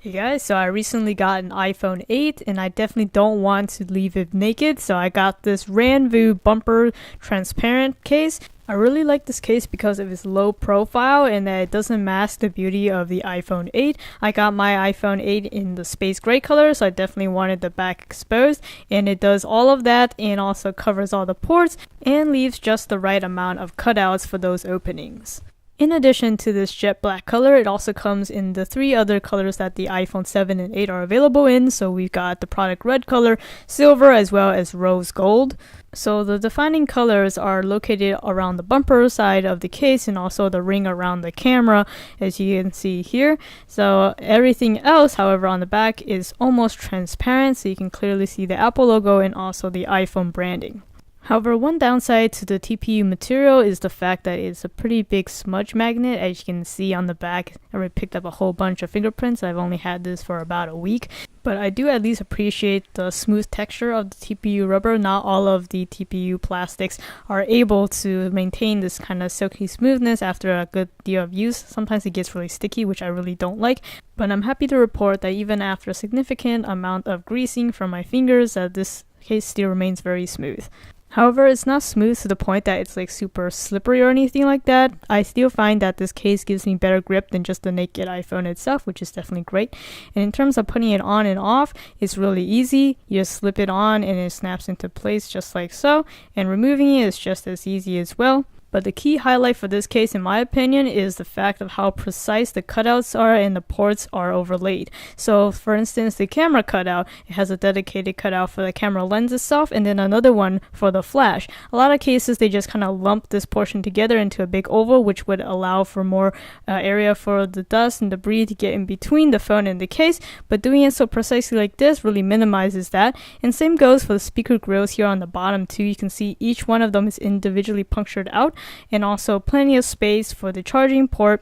Hey guys, so I recently got an iPhone 8 and I definitely don't want to leave it naked, so I got this RANVOO bumper transparent case. I really like this case because of its low profile and that it doesn't mask the beauty of the iPhone 8. I got my iPhone 8 in the space gray color, so I definitely wanted the back exposed, and it does all of that and also covers all the ports and leaves just the right amount of cutouts for those openings. In addition to this jet black color, it also comes in the three other colors that the iPhone 7 and 8 are available in. So we've got the product red color, silver, as well as rose gold. So the defining colors are located around the bumper side of the case and also the ring around the camera, as you can see here. So everything else, however, on the back is almost transparent, so you can clearly see the Apple logo and also the iPhone branding. However, one downside to the TPU material is the fact that it's a pretty big smudge magnet. As you can see on the back, I already picked up a whole bunch of fingerprints. I've only had this for about a week, but I do at least appreciate the smooth texture of the TPU rubber. Not all of the TPU plastics are able to maintain this kind of silky smoothness after a good deal of use. Sometimes it gets really sticky, which I really don't like, but I'm happy to report that even after a significant amount of greasing from my fingers, this case still remains very smooth. However, it's not smooth to the point that it's like super slippery or anything like that. I still find that this case gives me better grip than just the naked iPhone itself, which is definitely great. And in terms of putting it on and off, it's really easy. You just slip it on and it snaps into place just like so. And removing it is just as easy as well. But the key highlight for this case, in my opinion, is the fact of how precise the cutouts are and the ports are overlaid. So, for instance, the camera cutout, it has a dedicated cutout for the camera lens itself and then another one for the flash. A lot of cases, they just kind of lump this portion together into a big oval, which would allow for more area for the dust and debris to get in between the phone and the case. But doing it so precisely like this really minimizes that. And same goes for the speaker grills here on the bottom too. You can see each one of them is individually punctured out, and also plenty of space for the charging port.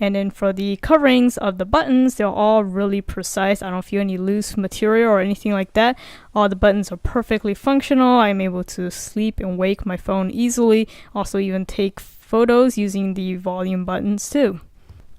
And then for the coverings of the buttons, they're all really precise. I don't feel any loose material or anything like that. All the buttons are perfectly functional. I'm able to sleep and wake my phone easily. Also even take photos using the volume buttons too.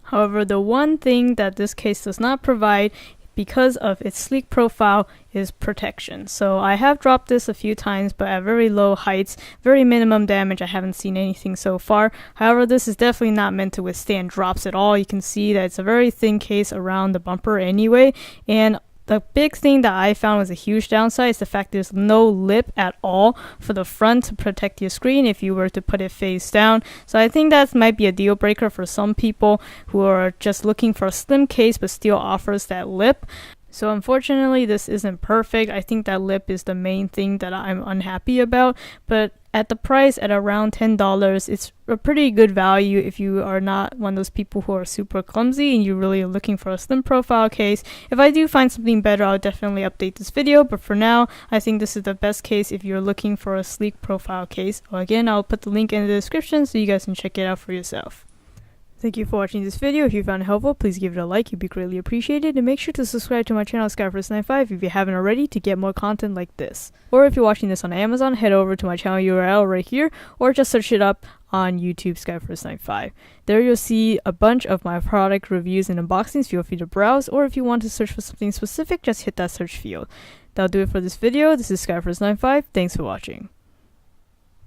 However, the one thing that this case does not provide, because of its sleek profile, is protection. So I have dropped this a few times, but at very low heights, very minimum damage. I haven't seen anything so far. However, this is definitely not meant to withstand drops at all. You can see that it's a very thin case around the bumper anyway, and the big thing that I found was a huge downside is the fact there's no lip at all for the front to protect your screen if you were to put it face down. So I think that might be a deal breaker for some people who are just looking for a slim case but still offers that lip. So unfortunately, this isn't perfect. I think that lip is the main thing that I'm unhappy about, but at the price at around $10, it's a pretty good value if you are not one of those people who are super clumsy and you really are looking for a slim profile case. If I do find something better, I'll definitely update this video, but for now, I think this is the best case if you're looking for a sleek profile case. Well, again, I'll put the link in the description so you guys can check it out for yourself. Thank you for watching this video. If you found it helpful, please give it a like. It'd be greatly appreciated. And make sure to subscribe to my channel, Skyforce95, if you haven't already, to get more content like this. Or if you're watching this on Amazon, head over to my channel URL right here, or just search it up on YouTube, Skyforce95. There you'll see a bunch of my product reviews and unboxings. Feel free to browse, or if you want to search for something specific, just hit that search field. That'll do it for this video. This is Skyforce95. Thanks for watching.